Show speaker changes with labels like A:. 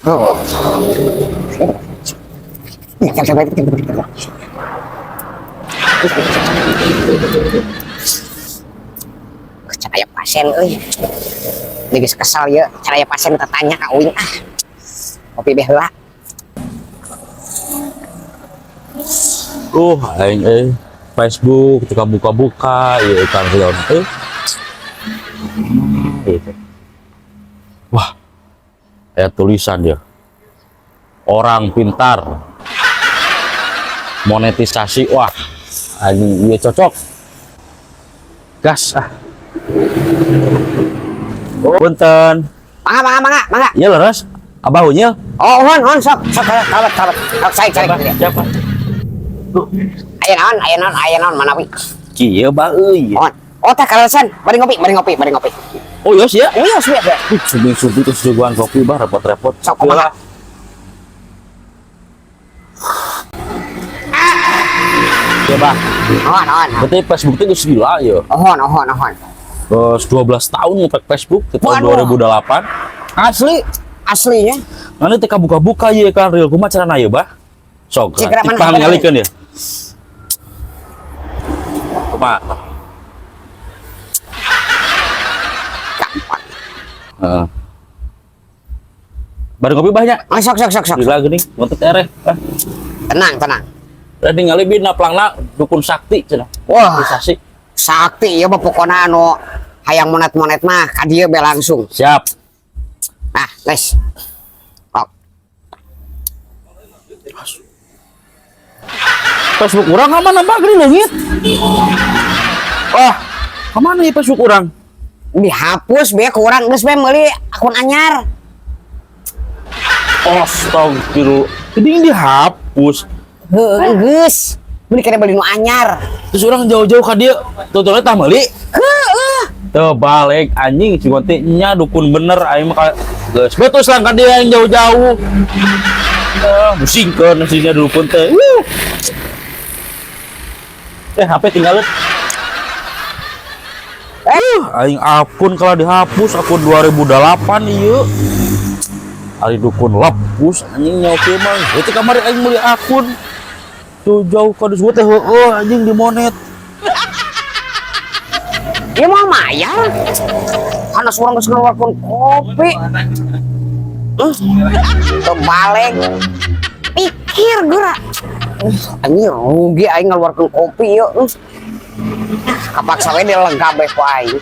A: Oh. Caranya pasien euy. Geus kesal ya, caranya pasien tanya ka uing ah. Kopi beh heula.
B: Aing Facebook ketika buka-buka ya kan real gitu. Wah, ada tulisan ya. Orang pintar monetisasi. Wah, anjing iya cocok. Gas ah. Punten.
A: Mangga.
B: Iya leres. Abah unyil.
A: Oh, hon, sok kawat. Saya cari dia.
B: Siapa?
A: Aya naon manawi.
B: Kieu bah euy.
A: Oh, teh kalesan, bari ngopi.
B: Oh, yos ya.
A: Oh, iya, siap ya.
B: Sudah terus jagoan kopi bah repot-repot.
A: Sok kumaha?
B: Ya bah.
A: Hon.
B: Berarti Facebook itu geus gila ya.
A: Hon.
B: Terus 12 tahun ngepek Facebook di tahun
A: Waduh.
B: 2008.
A: Aslinya.
B: Nanti teka buka-buka ya kan real kumaha carana ya bah. Sok.
A: Cikra mana?
B: Paham ngalikeun ya. Kumaha? Heeh. Bareng kopi banyak.
A: Oh, sok.
B: Gila geuning, ngontet ereh.
A: Tenang.
B: Tadi ngalih bina pelangna dukun sakti cenah.
A: Wah,
B: Monetisasi.
A: sakti ya pokoknya anu hayang monet mah ka dieu be langsung.
B: Siap.
A: Nah, les. Kok.
B: Facebook urang mana nambah gini leungit. Wah, kemana ya Facebook urang?
A: Dihapus be kurang geus be meuli akun anyar.
B: Astagfirullah. Jadi dihapus.
A: Heuh, geus. Beli kena beli nu anyar.
B: Terus orang jauh-jauh ka dieu. Tuturna tah meuli.
A: Heuh.
B: Teu balik anjing cigon teh nya dukun bener aing mah geus betus lang ka dieu yang jauh-jauh. Musingkeun aslinya dukun teh. HP tinggalin. Aing akun kalau dihapus akun 2008 ieu. Ari dukun lapus anjing nyawa mah. Itu kamari aing meuli akun. Jauh ka disebut teh heueuh anjing dimonet.
A: Ieu mah mayar. Kana surang geus ngeluarkeun kopi. Terbalik. Pikir geura. Anjing rugi aing ngeluarkeun kopi yeuh. Kapaksa we dia lega bae ku aing.